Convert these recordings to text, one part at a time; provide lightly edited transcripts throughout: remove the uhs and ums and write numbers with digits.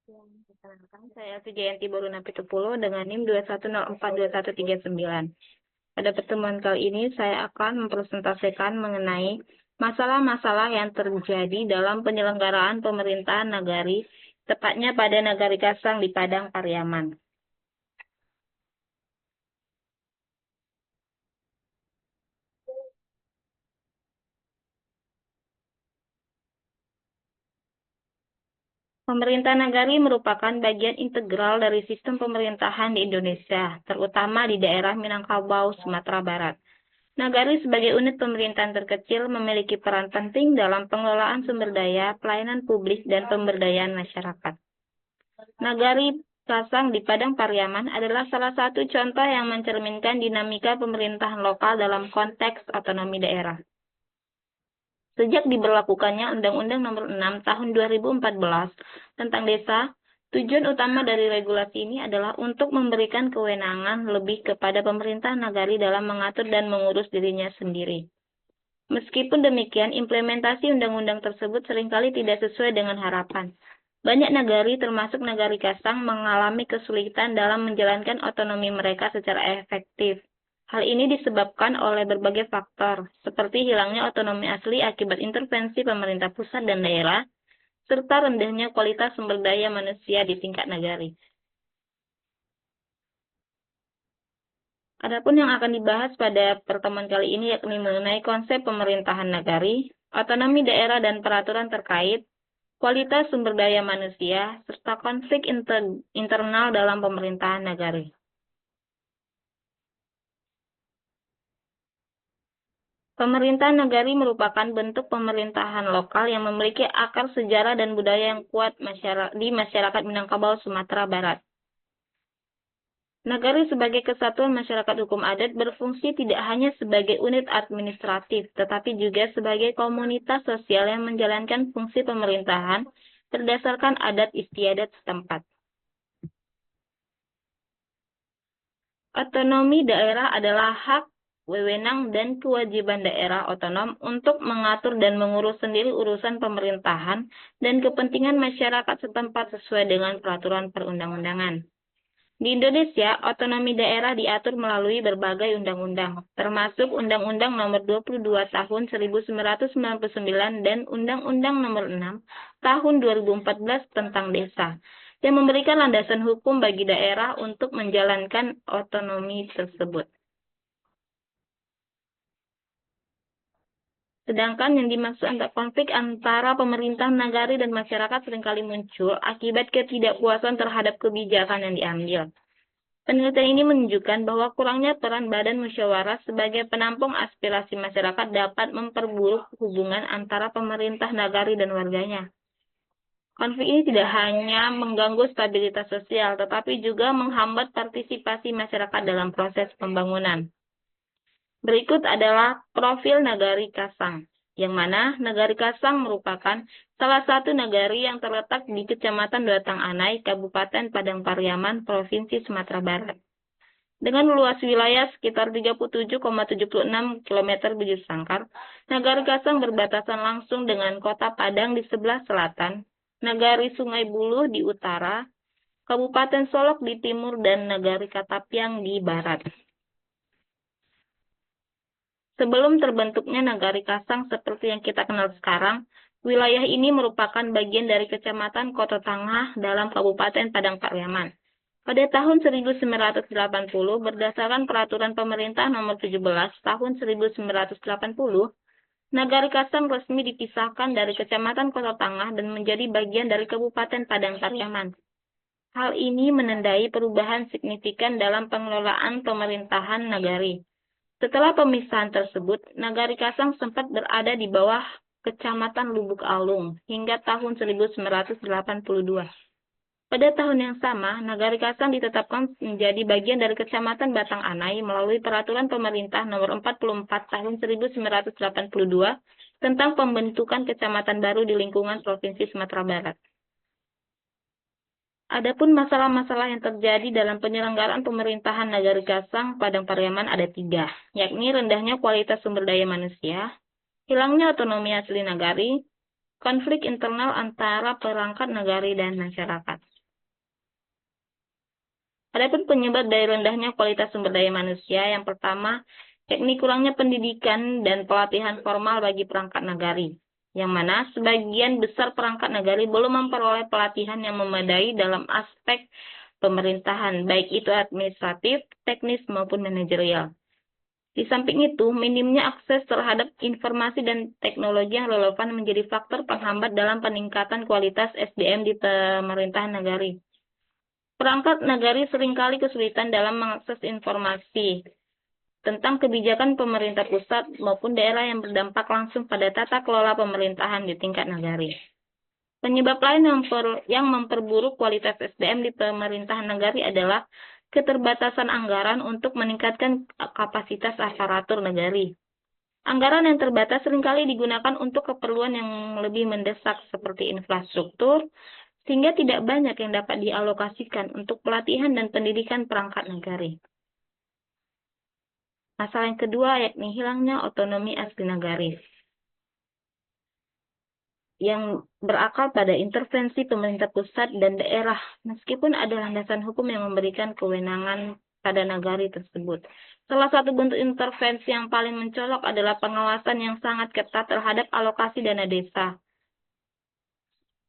Perkenalkan, saya Sujayanti Boruna Pitupulu dengan NIM 210421139. Pada pertemuan kali ini, saya akan mempresentasikan mengenai masalah-masalah yang terjadi dalam penyelenggaraan pemerintahan nagari, tepatnya pada Nagari Kasang di Padang Pariaman. Pemerintah nagari merupakan bagian integral dari sistem pemerintahan di Indonesia, terutama di daerah Minangkabau, Sumatera Barat. Nagari sebagai unit pemerintahan terkecil memiliki peran penting dalam pengelolaan sumber daya, pelayanan publik, dan pemberdayaan masyarakat. Nagari Kasang di Padang Pariaman adalah salah satu contoh yang mencerminkan dinamika pemerintahan lokal dalam konteks otonomi daerah. Sejak diberlakukannya Undang-Undang Nomor 6 Tahun 2014 tentang Desa, tujuan utama dari regulasi ini adalah untuk memberikan kewenangan lebih kepada pemerintah nagari dalam mengatur dan mengurus dirinya sendiri. Meskipun demikian, implementasi undang-undang tersebut seringkali tidak sesuai dengan harapan. Banyak nagari, termasuk Nagari Kasang, mengalami kesulitan dalam menjalankan otonomi mereka secara efektif. Hal ini disebabkan oleh berbagai faktor, seperti hilangnya otonomi asli akibat intervensi pemerintah pusat dan daerah, serta rendahnya kualitas sumber daya manusia di tingkat nagari. Adapun yang akan dibahas pada pertemuan kali ini yakni mengenai konsep pemerintahan nagari, otonomi daerah dan peraturan terkait, kualitas sumber daya manusia, serta konflik internal dalam pemerintahan nagari. Pemerintahan nagari merupakan bentuk pemerintahan lokal yang memiliki akar sejarah dan budaya yang kuat di masyarakat Minangkabau, Sumatera Barat. Nagari sebagai kesatuan masyarakat hukum adat berfungsi tidak hanya sebagai unit administratif, tetapi juga sebagai komunitas sosial yang menjalankan fungsi pemerintahan berdasarkan adat istiadat setempat. Otonomi daerah adalah hak, wewenang, dan kewajiban daerah otonom untuk mengatur dan mengurus sendiri urusan pemerintahan dan kepentingan masyarakat setempat sesuai dengan peraturan perundang-undangan. Di Indonesia, otonomi daerah diatur melalui berbagai undang-undang, termasuk Undang-Undang Nomor 22 Tahun 1999 dan Undang-Undang Nomor 6 Tahun 2014 tentang Desa, yang memberikan landasan hukum bagi daerah untuk menjalankan otonomi tersebut. Sedangkan yang dimaksud konflik antara pemerintah nagari dan masyarakat seringkali muncul akibat ketidakpuasan terhadap kebijakan yang diambil. Penelitian ini menunjukkan bahwa kurangnya peran badan musyawarah sebagai penampung aspirasi masyarakat dapat memperburuk hubungan antara pemerintah nagari dan warganya. Konflik ini tidak hanya mengganggu stabilitas sosial, tetapi juga menghambat partisipasi masyarakat dalam proses pembangunan. Berikut adalah profil Nagari Kasang, yang mana Nagari Kasang merupakan salah satu nagari yang terletak di Kecamatan Batang Anai, Kabupaten Padang Pariaman, Provinsi Sumatera Barat. Dengan luas wilayah sekitar 37,76 km bujur sangkar, Nagari Kasang berbatasan langsung dengan Kota Padang di sebelah selatan, Nagari Sungai Buluh di utara, Kabupaten Solok di timur, dan Nagari Katapiang di barat. Sebelum terbentuknya Nagari Kasang seperti yang kita kenal sekarang, wilayah ini merupakan bagian dari Kecamatan Kota Tangah dalam Kabupaten Padang Pariaman. Pada tahun 1980, berdasarkan Peraturan Pemerintah Nomor 17 Tahun 1980, Nagari Kasang resmi dipisahkan dari Kecamatan Kota Tangah dan menjadi bagian dari Kabupaten Padang Pariaman. Hal ini menandai perubahan signifikan dalam pengelolaan pemerintahan nagari. Setelah pemisahan tersebut, Nagari Kasang sempat berada di bawah Kecamatan Lubuk Alung hingga tahun 1982. Pada tahun yang sama, Nagari Kasang ditetapkan menjadi bagian dari Kecamatan Batang Anai melalui Peraturan Pemerintah Nomor 44 Tahun 1982 tentang pembentukan kecamatan baru di lingkungan Provinsi Sumatera Barat. Adapun masalah-masalah yang terjadi dalam penyelenggaraan pemerintahan Nagari Kasang Padang Pariaman ada 3, yakni rendahnya kualitas sumber daya manusia, hilangnya otonomi asli nagari, konflik internal antara perangkat nagari dan masyarakat. Adapun penyebab dari rendahnya kualitas sumber daya manusia, yang pertama, yakni kurangnya pendidikan dan pelatihan formal bagi perangkat nagari, yang mana sebagian besar perangkat nagari belum memperoleh pelatihan yang memadai dalam aspek pemerintahan, baik itu administratif, teknis, maupun manajerial. Di samping itu, minimnya akses terhadap informasi dan teknologi yang relevan menjadi faktor penghambat dalam peningkatan kualitas SDM di pemerintahan nagari. Perangkat nagari seringkali kesulitan dalam mengakses informasi tentang kebijakan pemerintah pusat maupun daerah yang berdampak langsung pada tata kelola pemerintahan di tingkat nagari. Penyebab lain yang memperburuk kualitas SDM di pemerintahan nagari adalah keterbatasan anggaran untuk meningkatkan kapasitas aparatur nagari. Anggaran yang terbatas seringkali digunakan untuk keperluan yang lebih mendesak seperti infrastruktur, sehingga tidak banyak yang dapat dialokasikan untuk pelatihan dan pendidikan perangkat nagari. Masalah yang kedua yakni hilangnya otonomi asli nagari, yang berakar pada intervensi pemerintah pusat dan daerah, meskipun ada landasan hukum yang memberikan kewenangan pada nagari tersebut. Salah satu bentuk intervensi yang paling mencolok adalah pengawasan yang sangat ketat terhadap alokasi dana desa,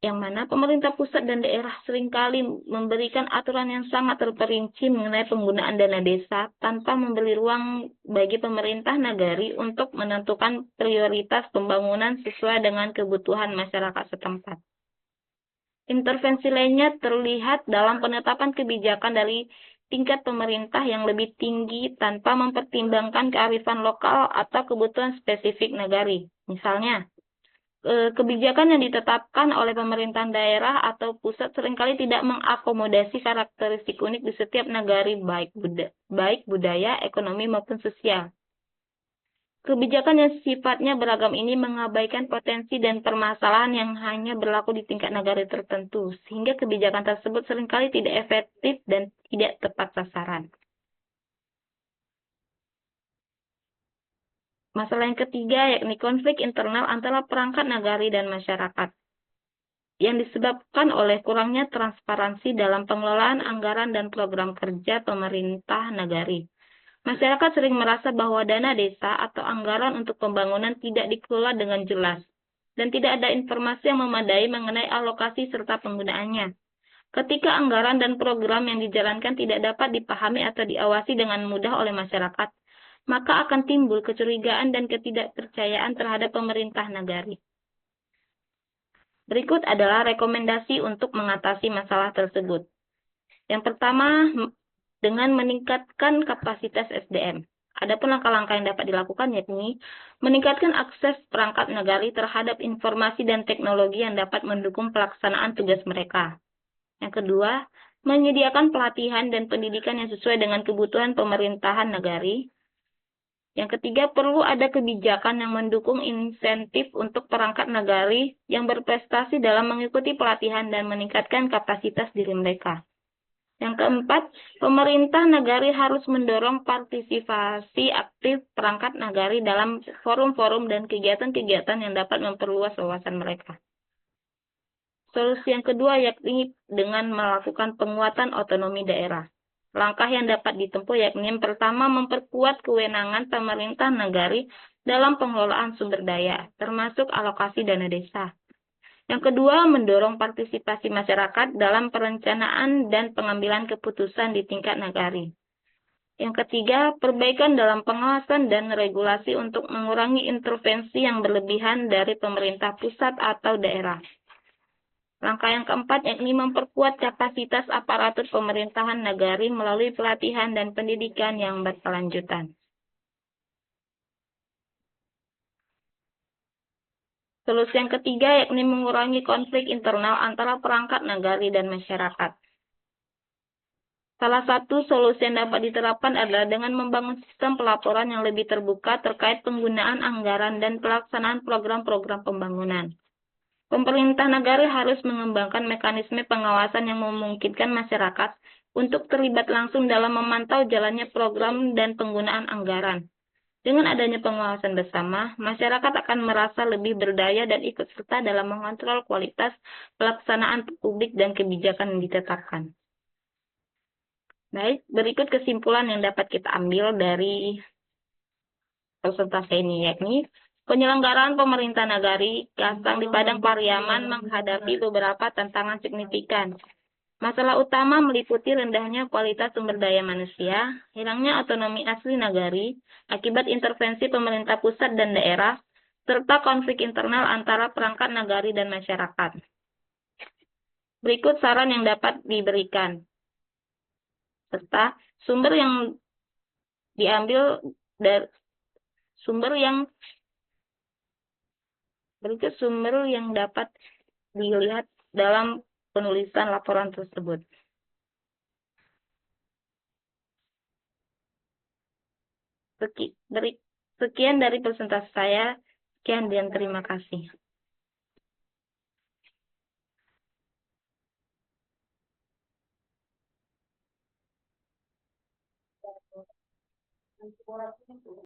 yang mana pemerintah pusat dan daerah seringkali memberikan aturan yang sangat terperinci mengenai penggunaan dana desa tanpa memberi ruang bagi pemerintah nagari untuk menentukan prioritas pembangunan sesuai dengan kebutuhan masyarakat setempat. Intervensi lainnya terlihat dalam penetapan kebijakan dari tingkat pemerintah yang lebih tinggi tanpa mempertimbangkan kearifan lokal atau kebutuhan spesifik nagari. Misalnya, kebijakan yang ditetapkan oleh pemerintahan daerah atau pusat seringkali tidak mengakomodasi karakteristik unik di setiap nagari, baik budaya, ekonomi, maupun sosial. Kebijakan yang sifatnya beragam ini mengabaikan potensi dan permasalahan yang hanya berlaku di tingkat nagari tertentu, sehingga kebijakan tersebut seringkali tidak efektif dan tidak tepat sasaran. Masalah yang ketiga yakni konflik internal antara perangkat nagari dan masyarakat, yang disebabkan oleh kurangnya transparansi dalam pengelolaan anggaran dan program kerja pemerintah nagari. Masyarakat sering merasa bahwa dana desa atau anggaran untuk pembangunan tidak dikelola dengan jelas, dan tidak ada informasi yang memadai mengenai alokasi serta penggunaannya. Ketika anggaran dan program yang dijalankan tidak dapat dipahami atau diawasi dengan mudah oleh masyarakat, maka akan timbul kecurigaan dan ketidakpercayaan terhadap pemerintah nagari. Berikut adalah rekomendasi untuk mengatasi masalah tersebut. Yang pertama, dengan meningkatkan kapasitas SDM. Adapun langkah-langkah yang dapat dilakukan yakni meningkatkan akses perangkat nagari terhadap informasi dan teknologi yang dapat mendukung pelaksanaan tugas mereka. Yang kedua, menyediakan pelatihan dan pendidikan yang sesuai dengan kebutuhan pemerintahan nagari. Yang ketiga, perlu ada kebijakan yang mendukung insentif untuk perangkat nagari yang berprestasi dalam mengikuti pelatihan dan meningkatkan kapasitas diri mereka. Yang keempat, pemerintah nagari harus mendorong partisipasi aktif perangkat nagari dalam forum-forum dan kegiatan-kegiatan yang dapat memperluas wawasan mereka. Solusi yang kedua yakni dengan melakukan penguatan otonomi daerah. Langkah yang dapat ditempuh yakni yang pertama, memperkuat kewenangan pemerintah nagari dalam pengelolaan sumber daya, termasuk alokasi dana desa. Yang kedua, mendorong partisipasi masyarakat dalam perencanaan dan pengambilan keputusan di tingkat nagari. Yang ketiga, perbaikan dalam pengawasan dan regulasi untuk mengurangi intervensi yang berlebihan dari pemerintah pusat atau daerah. Langkah yang keempat yakni memperkuat kapasitas aparatur pemerintahan nagari melalui pelatihan dan pendidikan yang berkelanjutan. Solusi yang ketiga yakni mengurangi konflik internal antara perangkat nagari dan masyarakat. Salah satu solusi yang dapat diterapkan adalah dengan membangun sistem pelaporan yang lebih terbuka terkait penggunaan anggaran dan pelaksanaan program-program pembangunan. Pemerintah negara harus mengembangkan mekanisme pengawasan yang memungkinkan masyarakat untuk terlibat langsung dalam memantau jalannya program dan penggunaan anggaran. Dengan adanya pengawasan bersama, masyarakat akan merasa lebih berdaya dan ikut serta dalam mengontrol kualitas pelaksanaan publik dan kebijakan yang ditetapkan. Baik, berikut kesimpulan yang dapat kita ambil dari presentasi ini, yakni penyelenggaraan pemerintah nagari Gantang di Padang Pariaman menghadapi beberapa tantangan signifikan. Masalah utama meliputi rendahnya kualitas sumber daya manusia, hilangnya otonomi asli nagari akibat intervensi pemerintah pusat dan daerah, serta konflik internal antara perangkat nagari dan masyarakat. Berikut saran yang dapat diberikan, serta sumber yang diambil dari sumber yang berikut sumber yang dapat dilihat dalam penulisan laporan tersebut. Sekian dari presentasi saya. Sekian dan terima kasih.